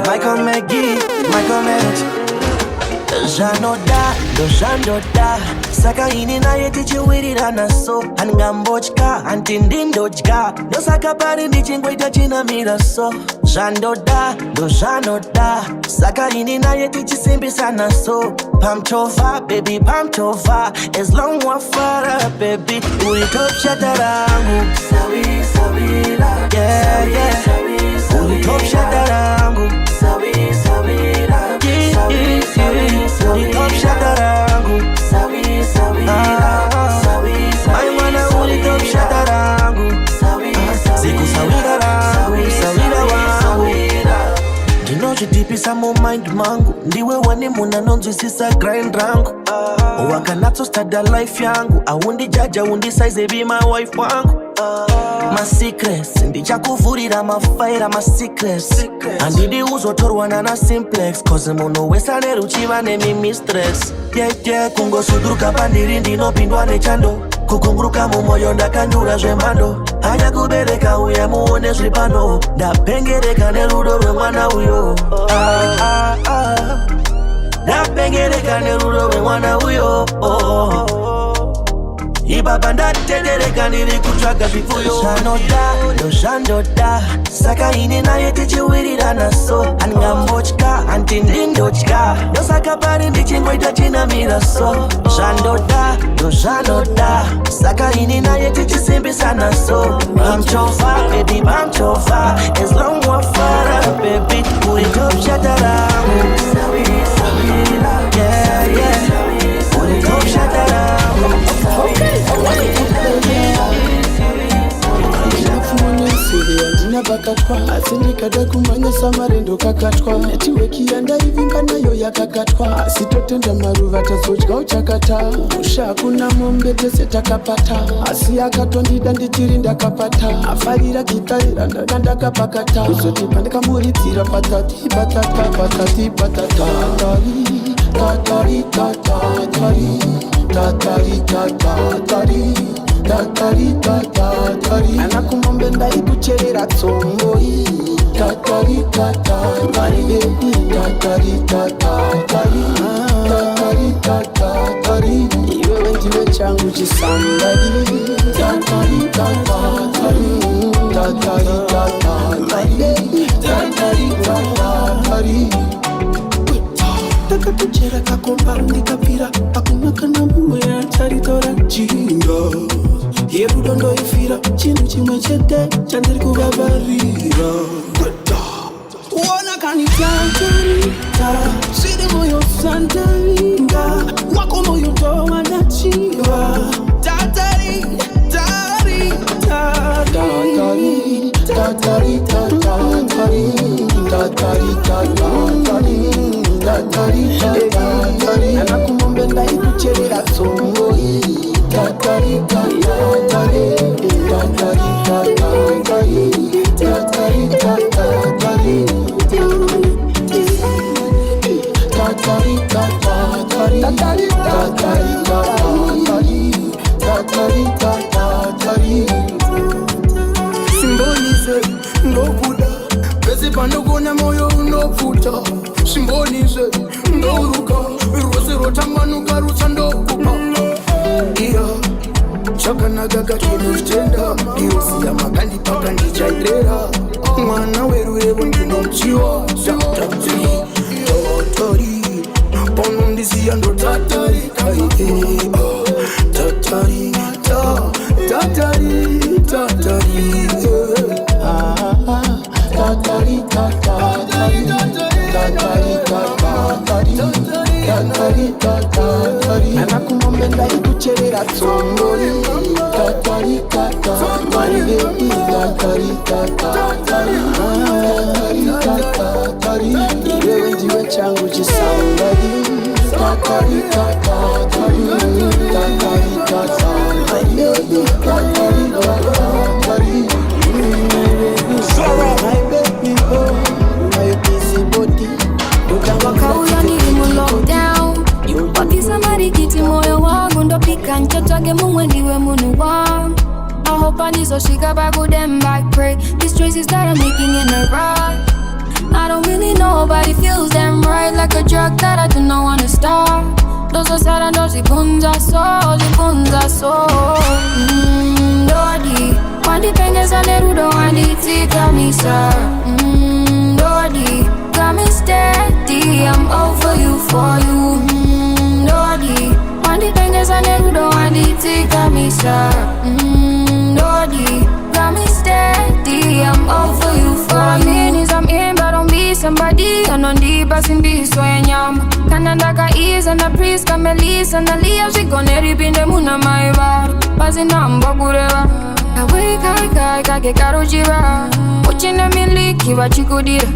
Michael McGee. Janoda saka ini naye tichiwirirana so angambochka antindindodya ndosaka pari ndichingwaita chinamira so zvandoda saka ini naye tichisimbisana so pamtova baby pamtova as long wafara baby uri top shatarangu sawira uri top shatarangu sawira Top shatarangu I wanna uli top shatarangu Siku sawira rangu Sawira wangu Ndinozvidipisa mu mind mangu Ndiwe wani muna nonzwisisa grind rangu Wakanatso stada life yangu Awundi jaja undi size be my wife wangu My secrets ndichakuvhurira mafaira my secrets handidi uzotorwa nana simplex cause munhu wese ane ruchiva nemi mistress kungosuduruka pandiri ndinopindwa nechando kukunguruka mumwoyo ndakanyura zvemhando hanya kubereka uye muone zvipano ndapengereka nerudo rwemwana uyo ndapengereka nerudo rwemwana uyo Ibaba ndatendereka niri kutsvaga zvifuyo Zvandoda saka ini naye tichiwirirana so angambochka antindindodya ndosaka pari ndichingoita chinamira so Zvandoda saka ini naye tichisimbisana so pamtova baby pamtova as long wafara baby uri top shatarangu uri top shatarangu Ndina bakatwa asi ndikada kumanya samarendo kakatwa netiweki yandaivimba nayo yakakatwa asi totenda maruva tazodya uchakata musha hakuna mombe tese takapata asi akatondida ndichiri ndakapata afarira gitarira ndanga ndakapakata kuzotipa ndikamuridzira patati ana kumombe ndaikucherera tsongoi iwewe ndiwe changu chisambari takakuchera kakomba ndikapira hakuna kana mumwe acharitora jinga yerudo ndoifira chinhu chimwe chete chandiri kuvavarira uona kanitatarita zviri moyo sandaringa wako moyo ndowanachiva anakumombe ndaikucherera tsongoi simbonize ndobuda pese panogona moyo unopfuta simbonize ndouruka rwose rotambanuka rutsandokupa iya chakanaka kachinochitenda irosiya makandipaka ndichairera mwana werurevo ndinomuchiwa tatori ponondisiya ndotatarika anakumombe ndaikucherera tsongoi iwewe ndiwe changu chisambari Wakaula nilimu lockdown wakisa marikiti moyo wangu ndopika nchotage mumwe ndiwe munu wangu hope I need so she got back with them back pray. These choices that I'm making in the right, I don't really know, but it feels them right. Like a drug that I do not wanna stop. Those are sad and those zipunza so Dodi, wandi pengeza nerudo wandi tika misa Dodi, got me steady, I'm over you for you Dodi, wandi pengeza nerudo wandi tika misa Dodi, got me steady, I'm over you for you I'm in but don't be somebody and on the bus in be so enyam Kanandaka is and a priest kamelis and a liya she gonna rip in the moon of my bar Passing on Bagureva Away kai kake karujira Uchina miliki wachikudira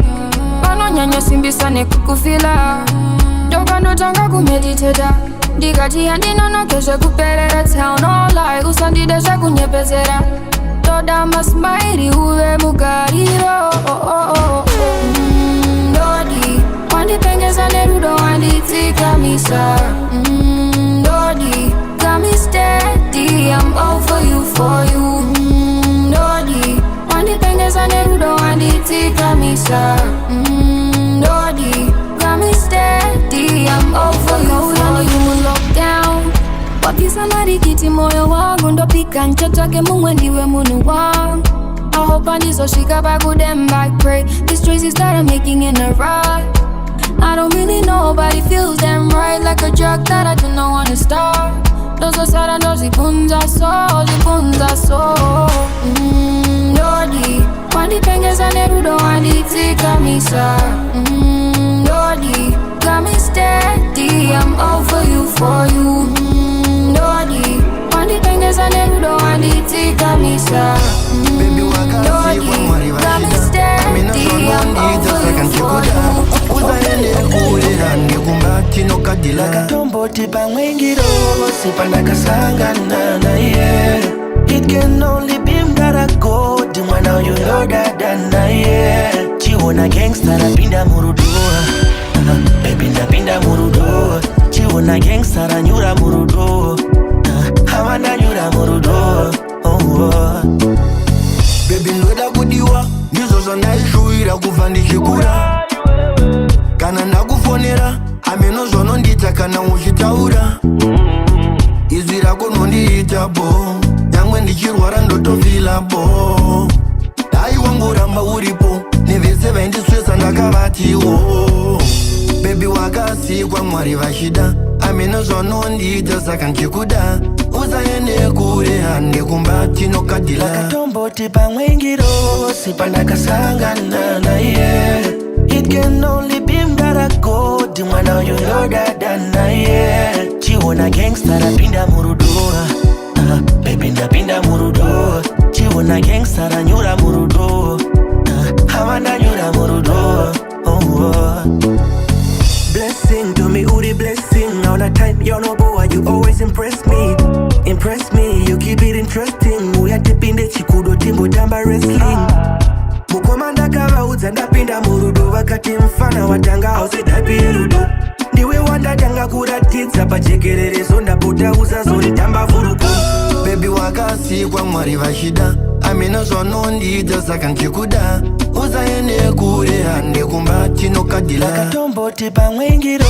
Pano nyanyo simbisane kukufila Doka ndotanga kumediteta Dikati andinono keshe kuperera Town all lie usandidesha kunyepezera Toda masmairi uwe mugariro Dodi, wandi pengeza nerudo wandi tika misa Dodi, got me steady, I'm over you for you Dodi, wandi pengeza nerudo wandi tika misa Dodi, got me steady, I'm over you for you Lockdown Wakisa marikiti moyo wangu ndo pika nchotake mungwe ndiwe munu wangu I hope I need so she got back with them back pray. These choices that I'm making in the right, I don't really know, but it feels them right. Like a drug that I do not wanna stop. Those are sad and those zipunza so Dodi, wandi pengeza nerudo wandi tika misa Dodi, got me steady, I'm over you for you Dodi, wandi pengeza nerudo wandi tika misa Baby wakasi kwa mwari vashida Amina zono ndita saka nchikuda Uzaende kuulira ndikumbati no kadila Katombo tipa mwengiro Sipanda kasangana na ye It can only be mdarako Dimwana you know dadana ye Chiwona gangsta rapinda murudua Baby ndapinda murudua Chiwona gangsta ranyura murudua Hamana nyura murudua Baby ndoda kudiwa Nizo zona ishuira kufa ndichikura Kana nakufonera Ameno zono ndita kana uchitaura Izwi rako nondiita bo Nyangwe ndichirwara ndotofila bo Dai wangu ramba uripo Nevese vaindiswesa ndakavatiwo Baby wakasi kwa mwari vashida Ameno zono ndita saka nchikuda Uzaende kure hande kumbati no kadila Katombo tipa mwengiro Sipanda kasangana na ye It can only be mdarako Dimwana you know dadana ye Chiwona gangsta rapinda murudua Baby ndapinda murudua Chiwona gangsta ranyura murudua Hamana nyura murudua Blessing to me, uri blessing All the time, you're no boy, you always impress me Impress me, you keep it interesting Uya tipinde chikudo timbo tamba wrestling Mukomanda kava uzandapinda murudo Wakati mfana watanga hause tapi erudo Ndiwe wanda tanga kuratidza pajekerere Zonda puta uzazori tamba furuko Baby wakasi kwa mwari vashida Amina zono ndita saka nchikuda Uzaende kure hande kumbati no kadila Katombo tipa mwengiro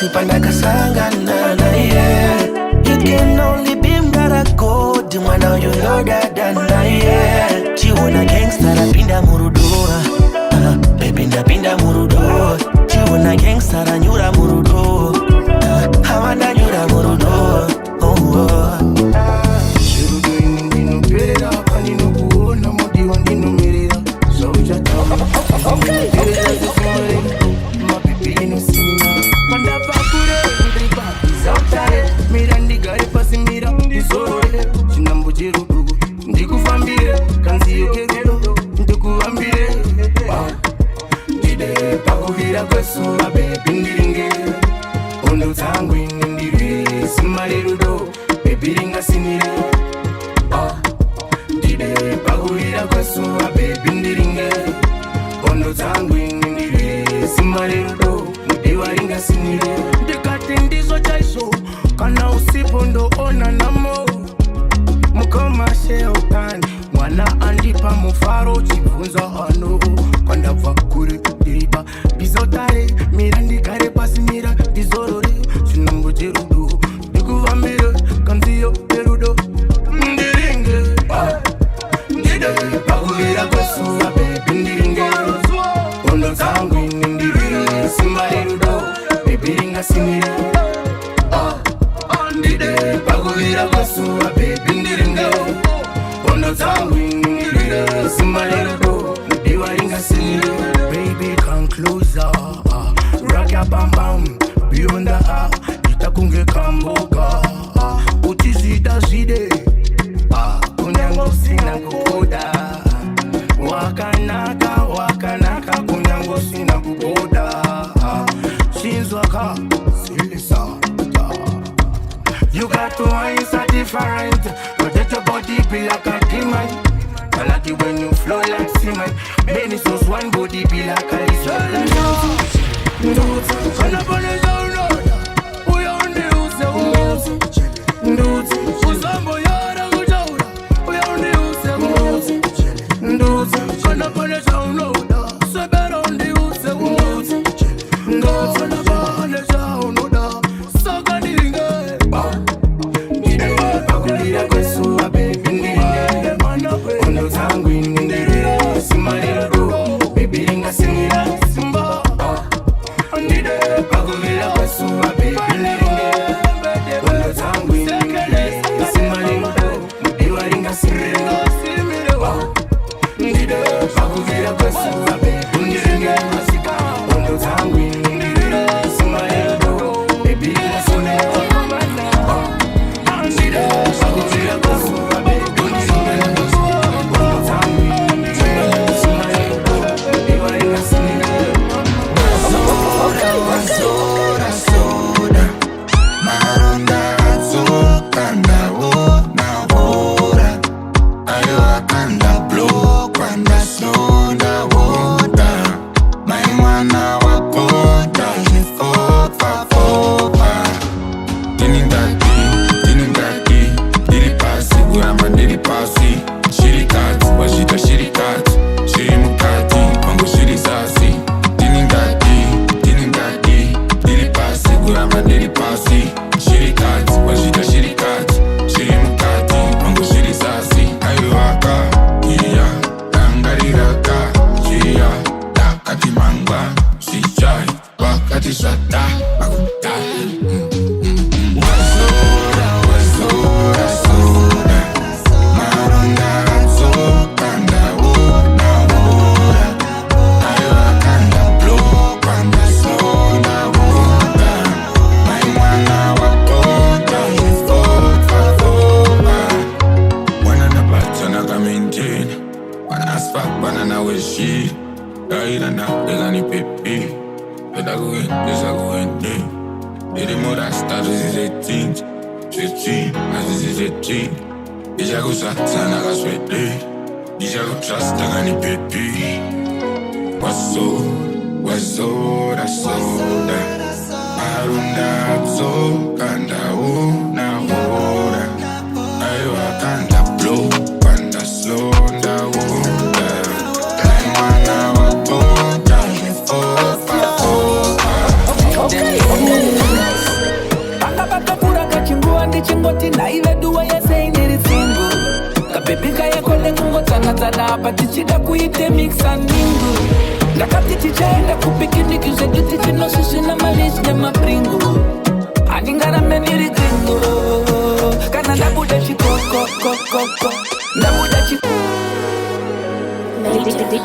Sipanda kasangana na ye It can only be mdarako Dimwana you know dadana ye Chiwona gangsta rapinda murudua Baby ndapinda murudua Chiwona gangsta ranyura murudua Hamana nyura murudua Shirudo inindino perera Kanino kuona modi wandino merera Sauja tamu Perera zifumare Mapipi ino sinina Panda pakure Ndripa Zautare Mirandi gare pasi mira Isorore Chinambo jirudu Ndikufambire Kanzi yokerudo Ndikuambire Dide pakuvira kwesu Baby ndiringe Ondo tangu inindiri Simarirudo Baby ringa sinire Dide pakuvira kwesu Baby ndiringe Ondo tangu inindiri Simarirudo Mudewa ringa sinire Dekati ndizo chaiso Kana usipo ndo ona namo Mukoma sheo pani pamufaro chibvunza ano kwandabva kure ndiripa ndizotare mira ndigare pasi mira ndizorore chinungo cherudo ndikuvambire kanziyo yerudo ndiringe ndide pakuvira kwesuva bebi ndiringe kondo dzangu ine ndirire simba rerudo bebi ringasimire ndide pakuvira kwesuva bebi ndiringe kondo dzangu ine ndirire simba rerudo mudiwa ringasimire. Baby come closer, rock your bam bam beyond the itakunge kamboga utizida zide kunyango sina kukoda wakanaka kunyango sina kukoda shinzwaka silisa. You got to answer different, protect your body be like a demon. I like it when you flow like cement. Benny sauce one body be like a lizard.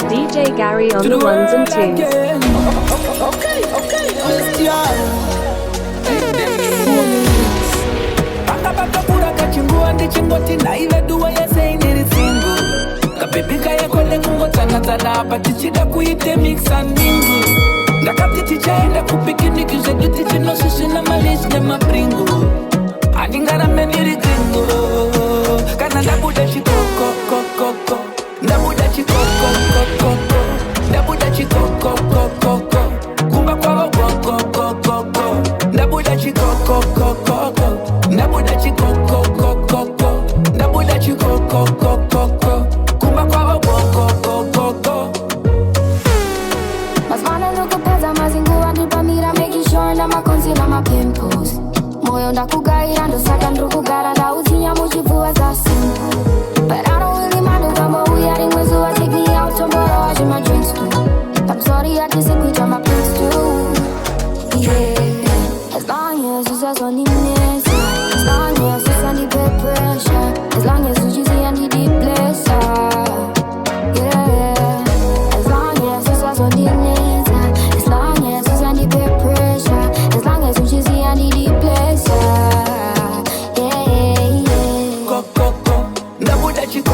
DJ Gary on the ones and twos. Kumba kwa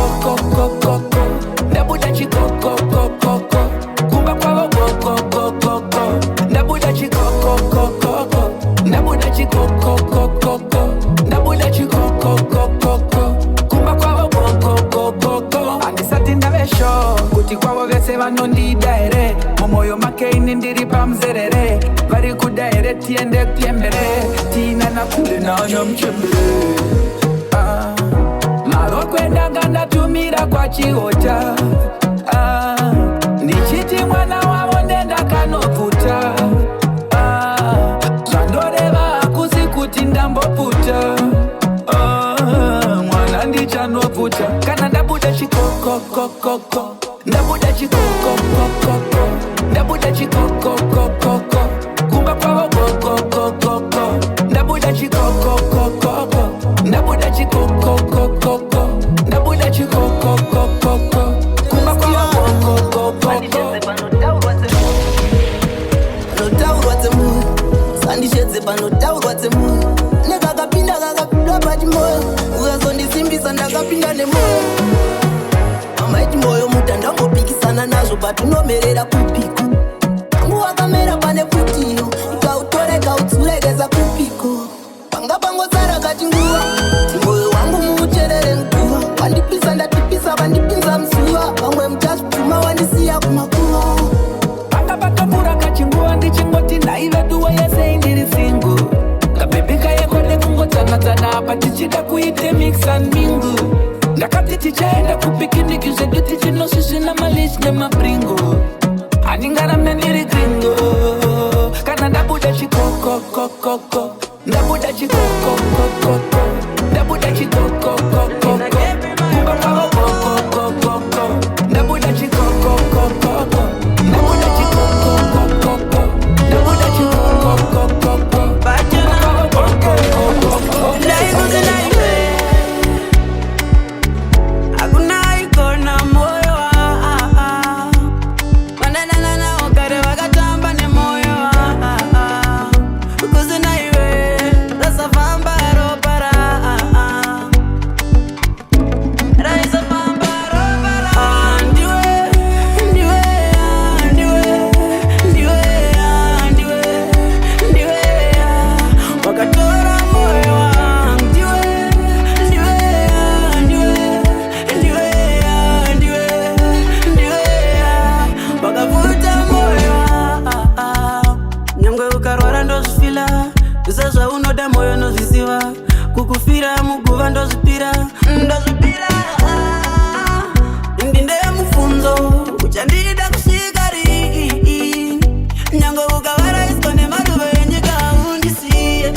chikoko ndabuda chikoko kumba kwavo koko ndabuda chikoko ndabuda chikoko ndabuda chikoko kumba kwavo koko andisati ndavesho kuti kwavo vese vanondida ere mumoyo make ini ndiri pamzerere vari kuda ere tiende kuembere tina nakule nanya mchembere marokwendanga ndatumira kwa chihota ndichiti mwana wavo ndendakanoputa zvandoreva hakusi kuti ndamboputa mwana ndichanoputa kana ndabuda chikoko ndabuda chikoko ndabuda chikoko kumba kwavo koko ndabuda chikoko ndabuda chikoko ndabuda chikoko kumba kwavo koko panotaurwa dzemoyo sandishedze panotaurwa dzemoyo nekakapinda pachimoyo ukazondisimbisa ndakapinda nemoyo amaiti moyo muta ndangopikisana nazvo patinomerera kupiko angu wakamera pane futiyo ikautoreka utsurekeza kupiko panga pangotsara kachinguva moyo wangu muucherere nguva wandipisa ndatipisa vandipinza msuva vamwe muchazvipfuma wandisiya kumakuva panga patopura kachinguva ndichingoti naiveduwa yese indiri singu kabebeka yekode kungotsanatsana apa tichida kuite mix and mingle ndakati tichaenda kupikiniki zvedu tichinosvisvina malichi nemabringo handingarambe ndiri gringo kana ndabuda chikoko ndabuda chikoko ndabuda chikoko kumba kwavo koko ndabuda chikoko ndabuda chikoko ndabuda chikoko kukufira muguva ndozvipira ndinde mufunzo uchandida kusvika rii nyange ukavaraiswa nemaruva enyika aundisiye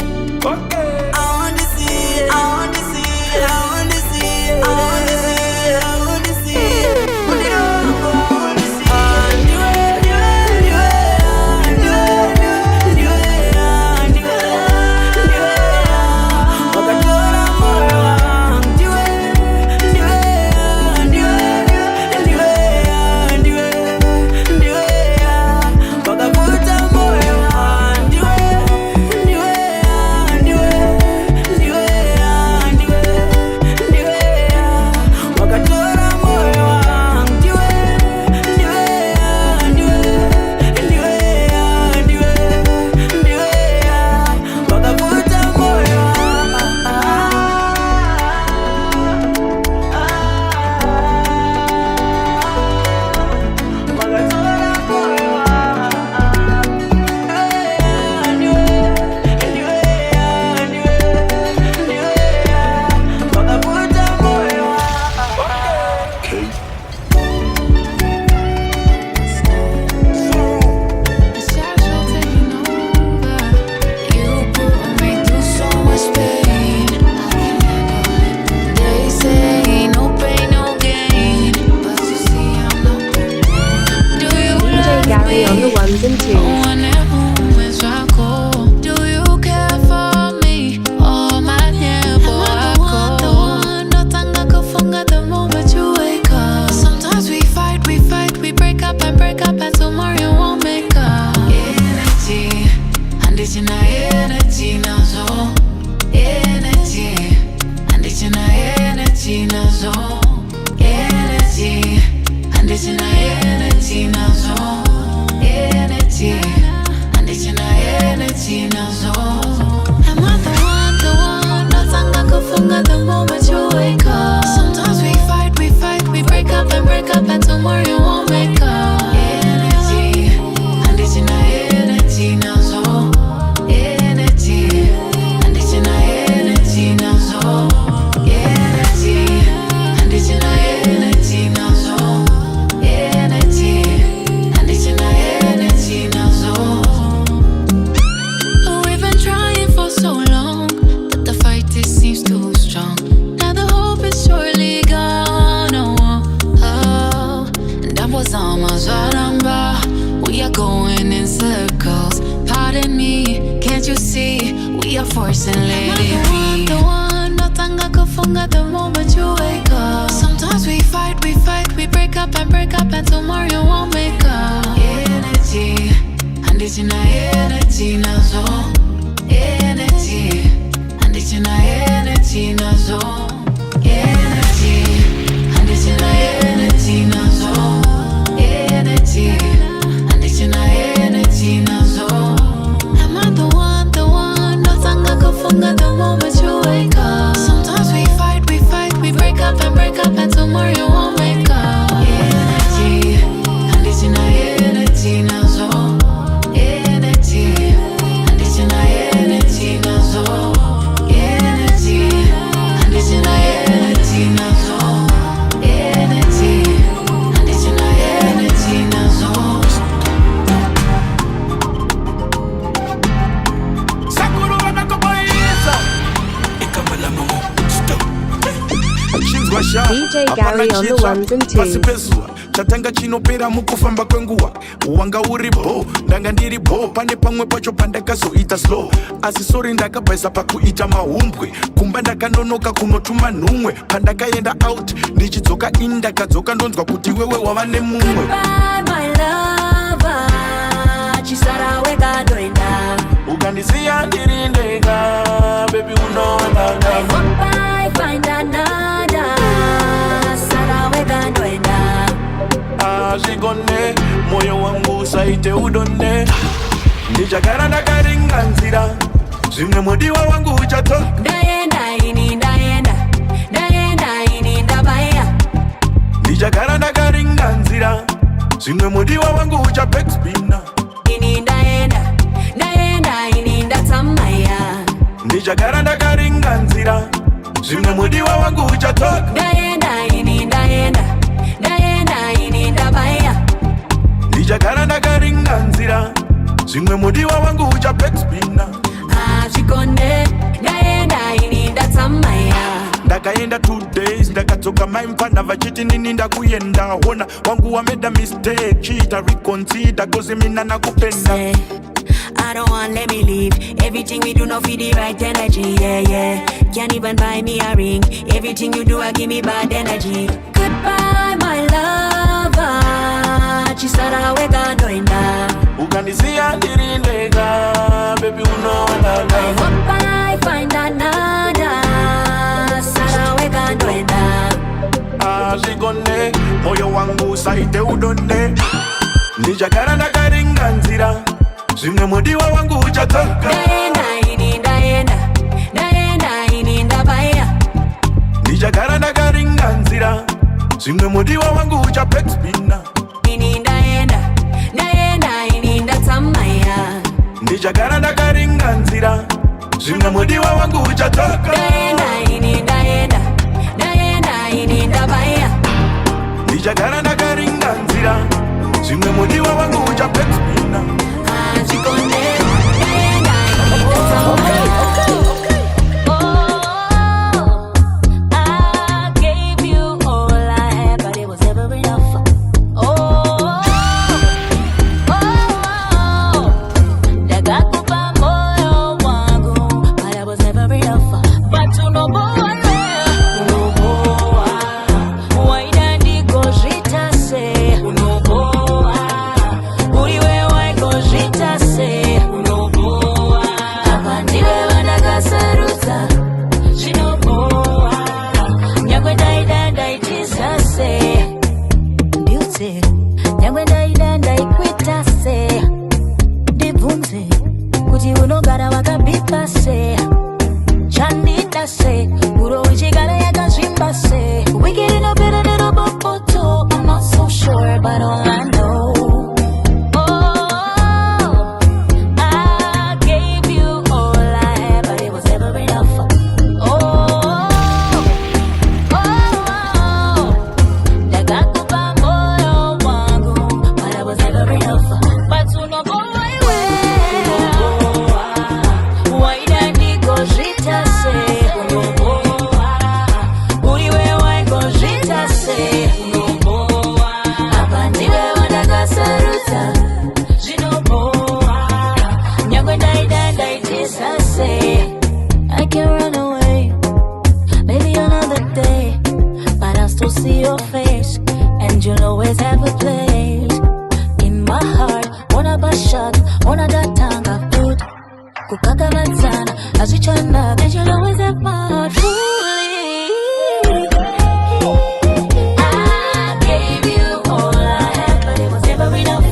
a force and let it be. The one, notanga kufunga the moment you wake up. Sometimes we fight, we break up and tomorrow you won't make up. Energy, and it's in our energy now zone. Energy, and it's in our energy now zone. Energy, and it's in our energy now zone. Energy, and it's in our energy now zone. Am I the one, notanga kufunga the moment you wake up. Sometimes we fight, we break up and tomorrow you won't make up. Energy, and it's in our energy now zone. Energy, and it's in our energy now zone. Energy, and it's in our energy now zone. Energy, and it's in our energy now zone. Sakuru wanakoboiza ikamala mamo stop DJ Gary on the ones and twos. chatanga chinopera mukufamba kwenguwa wanga uri bo ndanga ndiri bo pane pamwe pacho pandakazoita slow asi sori ndakabaisa pakuita mahumbwe kumba ndakanonoka kunotuma nhumwe pandakaenda out ndichidzoka in ndakadzoka ndonzwa kuti wewe wava nemumwe ukandisiya ndiri ndega baby unowananga Ashigone, moyo wangu saite udone. Ndichagara ndakaringanzira zvimwe mudiwa wangu uchato. Ndaenda ini ndabaya. Ndichagara ndakaringanzira zvimwe mudiwa wangu uchapexpina. Ini ndaenda ini ndatsamaya. Ndichagara ndakaringanzira zvimwe mudiwa wangu uchatoka. Ndaenda ini ndabaya. Ndichagara ndakaringanzira zvimwe mudiwa wangu uchapexpina. Ashigone, ndaenda ini ndatsamaya. Ndakaenda 2 days ndakadzoka maimpana vachiti nini ndakuyenda hona wangu wameda mistake chita reconsider cause mina nakupenda. I don't want let me leave. Everything we do not feel the right energy, yeah. Can't even buy me a ring. Everything you do, I give me bad energy. Goodbye, my lover. Chisara wega noenda. Ukandisiya ndiri ndega, baby unowananga. I hope I find another. Sara wega noenda. Ashigone, moyo wangu saite udone. Ndichagara ndakaringanzira zvimwe mudiwa wangu uchatoka. Ndaenda ini ndabaya. Ndichagara ndakaringanzira zvimwe mudiwa wangu uchapexpina. Ini ndaenda ini ndatsamaya. Ndichagara ndakaringanzira zvimwe mudiwa wangu uchatoka. Ndaenda ini ndabaya. Ndichagara ndakaringanzira zvimwe mudiwa wangu uchapexpina. Why face, and you'll always have a place in my heart. Wanna bashak, wanna that tanga food. Kukaka matsana, as you chana, and you'll always have my heart fully. I gave you all I had, but it was never enough.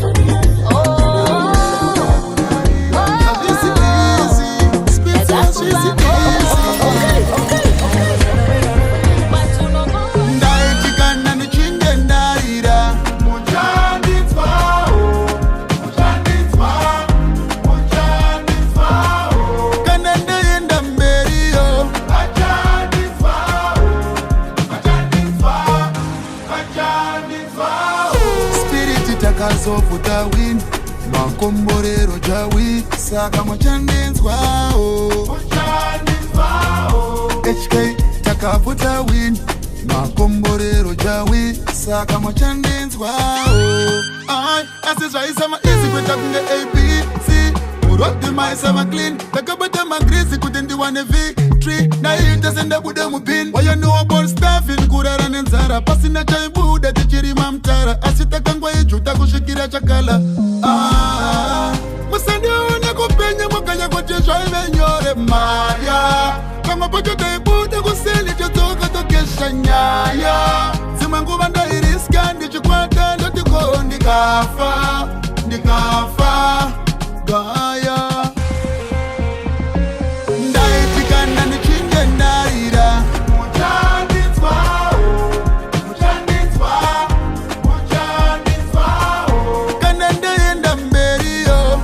Futa win makomborero jawi saka mochandenzwa HK takafuta win makomborero jawi saka mochandenzwa asizvaisama easy kweta kunge ABC urode maisama clean takabata magrisi kuti ndiwane victory naita sendabude mupin wayanowa staffin kurara nenzara pasina chaibuda tichirima mtara asi takangwa ijuta kusvikira chakala musandione kupenya mwakanya kuti zvaive nyore maya pamwe pacho taibuda kuseli todzoka tokesha nyaya dzimwe nguva ndairiska ndichikwata ndotiko ndikafa gaya ndaitikana ndichinge ndaira kana ndaenda mberiyo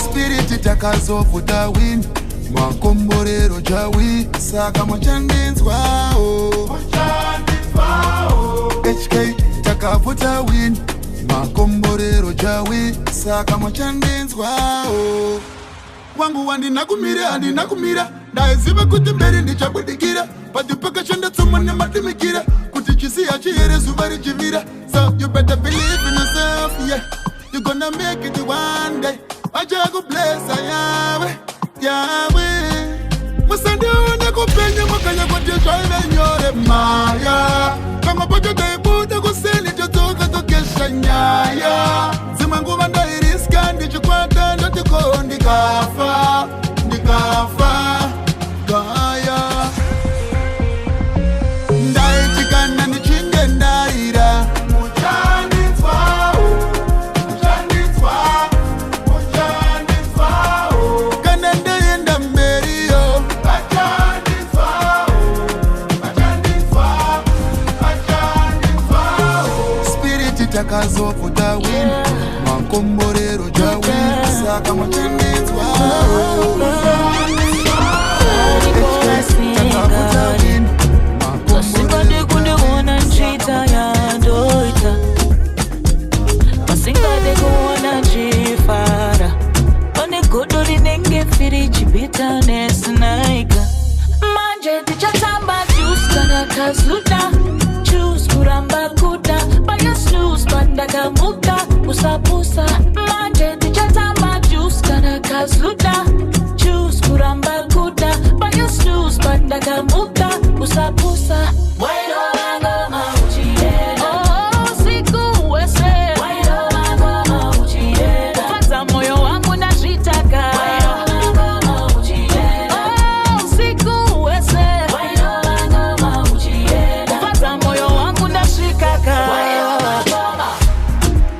spiriti takazofuta win makomborero jawi saka mochandenzwawo HK takafuta win makomborero jawi saka mochandenzwawo wangu handina kumira ndaiziva kuti mberi ndichabudikira patipakashanda tsoma nemadimikira kuti chisiya chiyere zuva richivira. So you better believe in yourself, yeah, you're gonna make it one day. Achaku blessa Yahweh musandione kupenya mwakanya kuti zvaive nyore maya pamwe pacho taibuda kuseli todzoka tokesha nyaya dzimwe nguva ndairiska ndichikwata ndotiko ndikafa gaya ndaitikana ndichinge ndaira kana ndaenda mberiyo spiriti takazofuta win makomborero jawi saka mochandenzwa Masingade kuona nchita ya ndoita Masingade kuona chifara One godo rinenge firi chipita nesnaika Manje tichatamba juice kana kazuta Choose kuramba kuta Baya snooze pandaka muka Usapusa Manje tichatamba juice kana kazuta Choose kuramba kuta Baya snooze pandaka muka Usapusa Wairo wango mauchirena siku wese Wairo wango mauchirena Kufaza moyo wangu na shitaka Wairo wango mauchirena siku wese Wairo wango mauchirena Kufaza moyo wangu na shikaka Wairo wango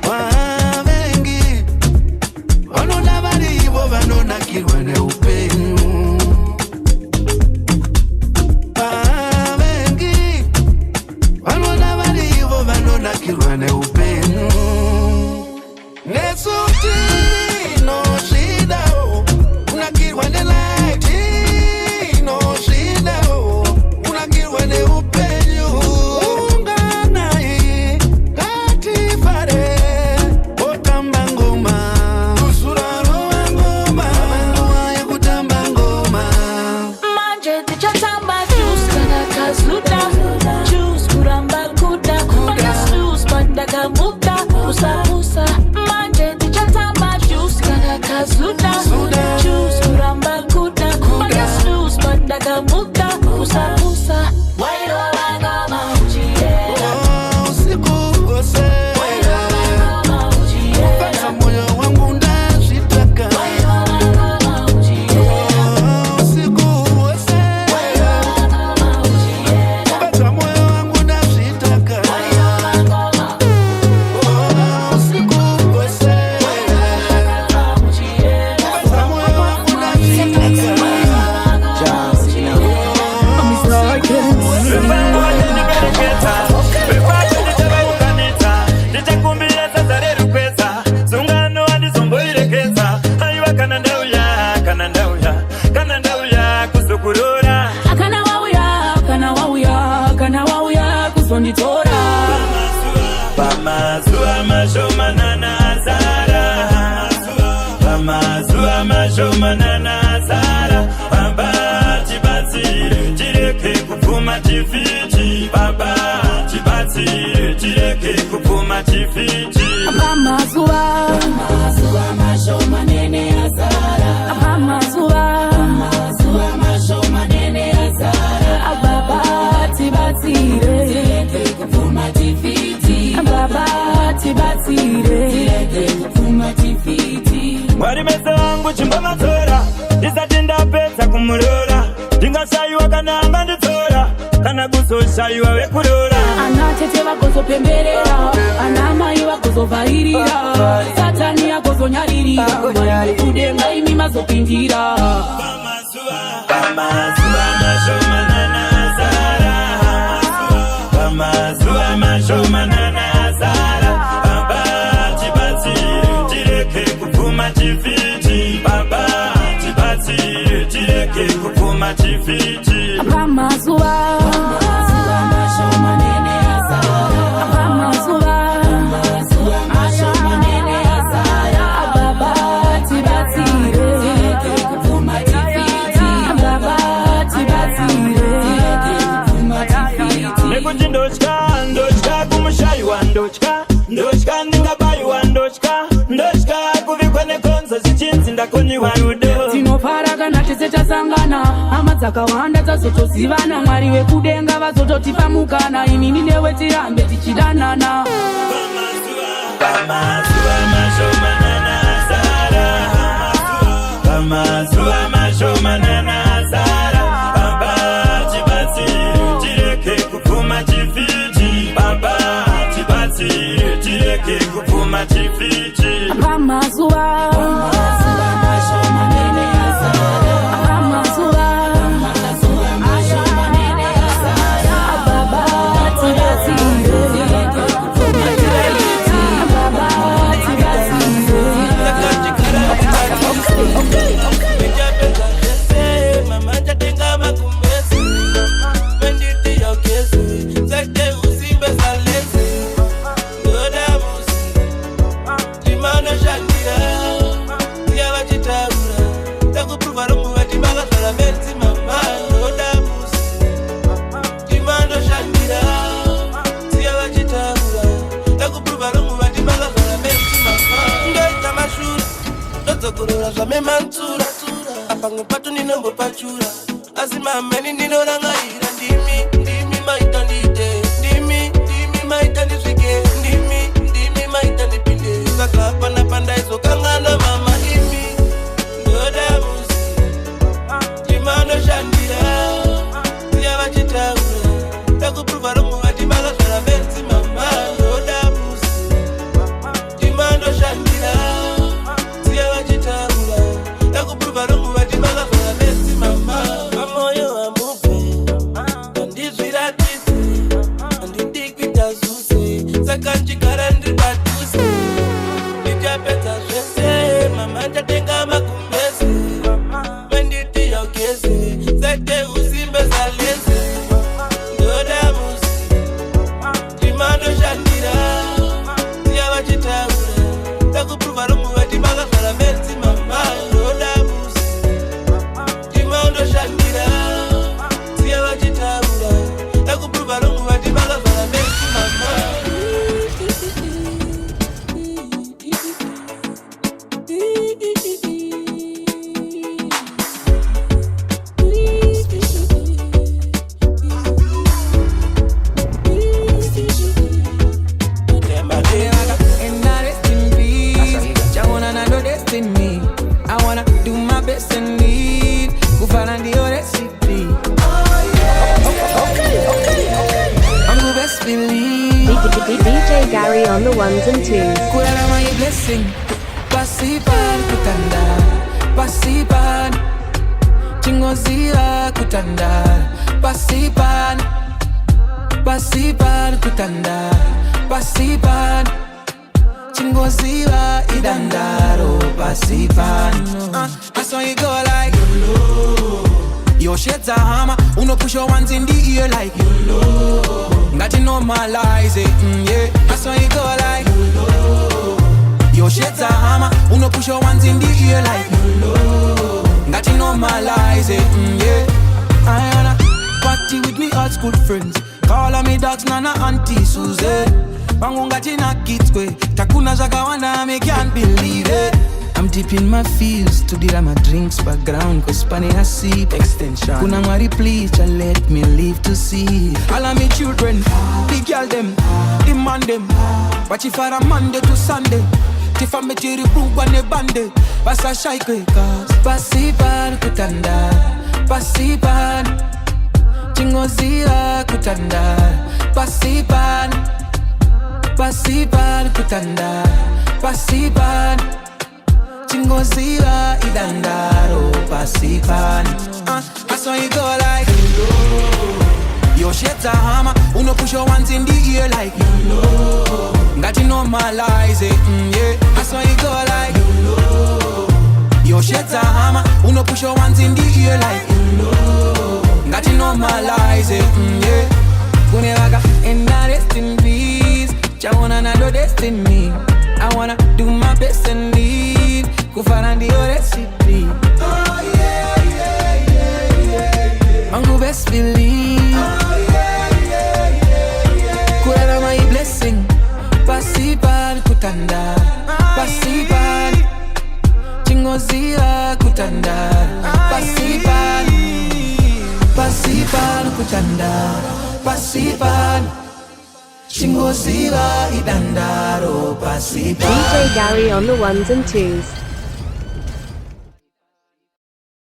wavengi ndakamuka kusakusa wairo wangoma uchienda usiku wose wairo wangoma uchienda moyo wangu ndashitaka wairo wangoma uchienda usiku wose wairo wangoma uchienda moyo wangu ndashitaka wairo wangoma usiku wose wairo wangoma uchienda moyo wangu ndashitaka Pamazua mashomana nazara Baba chibatsire chireke kupfuma chifiti Baba chibatsire chireke kupfuma chifiti Pamazua mashomanene azara Pamazua mashomanene azara Baba chibatsire chireke kupfuma chifiti Baba chibatsire chireke kupfuma chifiti Mwari mese wangu chimba matora Isati ndapedza kumurora Ndingashayiwa kana anganditora Kana kuzoshayiwa wekurora Ana tete vakuzopemberera Ana mai vakuzovhairira Satani yakuzonyarira Mwari kudenga imi mazopindira Pamazua mashomana nazara Pamazua mashomana nazara Baba chibatsire chireke kupfuma chifiti Baba chibatsire chireke kupfuma chifiti Pamazua mashomanene azara Pamazua mashomanene azara Baba chibatsire chireke kupfuma chifiti Baba chibatsire chireke kupfuma chifiti Nekuti ndotya kumushayiwa ndotya ndingabayiwa ndotya kuvikwa nekonzo zichinzi ndakonyiwa rudo tinopara kana tese tasangana hama dzakawanda dzazotozivana Mwari vekudenga vazototipa mukana inini newe tirambe tichidanana Pamazua mashomana nazara Pamazua mashomana nazara Baba chibatsire chireke kupfuma chifiti Baba chibatsire chireke kupfuma chifiti Pamazua mashomanene azara Pamazua mashomanene azara Baba chibatsire chireke kupfuma chifiti Baba chibatsire Mama jatenga makumbezi Menditi ya kesi Zake usimbe salezi Ngoda musi Jimano shakira Tia wachitaura Taku pruva rumbu watimaga salamenti mama Ngoda musi Jimano shakira Tia wachitaura Taku pruva rumbu watimaga salamenti mama Ngoita mashura Ndoto kurura zame mantura Apange patu ninombo pachura Azima meni ninorangaira Ndimi maita ndite Ndimi maita ndiswike Ndimi maita ndipinde Saka panda iso kangana mama imi Ngoda musi Jimano shandira Tia wachitaura Takupruva rumu watimaga salamenti mama Ngoda musi Jimano shandira Tia wachitaura Takupruva rumu watimaga salamenti mama Amoyo amupe Andizviratise Andindikwita zuse Saka njigara ndiri padhuze Ndichapedza zvese on the ones and twos. Kurala my blessing. Pasipan kutanda. Pasipan. Chingozira kutanda. Pasipan. Pasipan kutanda. Pasipan. Chingozira idandaro. Pasipan. I saw you go like your shades are hammer. Uno push your ones in the ear like got to normalize it, yeah. I saw you go like your shades are hammer. Uno push your ones in the ear like got to normalize it, yeah. I wanna party with me old school friends. Call on me dogs, Nana, Auntie Susie. Bangungati na kitwe takuna zakawana, me can't believe it. I'm deep in my feels, to the my drinks background, cause pani a sip extension. Kuna mwari please, just let me live to see. All of me children, big girl them, demand them. Watch if I Monday to Sunday. Tifa me tiri pungwa ne bande, basa shaike cause pasipan kutanda, pasipan. Chingozira kutanda, pasipan. Pasipan kutanda, pasipan. Chingozira idandaro, pasipan. I saw you go like your shades are hammer. Uno push your ones in the ear like got to normalize it, yeah. I saw you go like your shades are hammer. Uno push your ones in the ear like got to normalize it, yeah. Kunevaga and I rest in peace. I wanna know destiny. I wanna do my best and leave. Kufarandi your recipe. Oh yeah, yeah, yeah, yeah, yeah. Mangu best believe. Oh yeah, yeah, yeah, yeah. Kurala my blessing. Pasipan kutanda. Pasipan. Chingozira kutanda. Pasipan. Pasipan kutanda. Pasipan. Chingozira idandaro pasipan. DJ Gary on the ones and twos.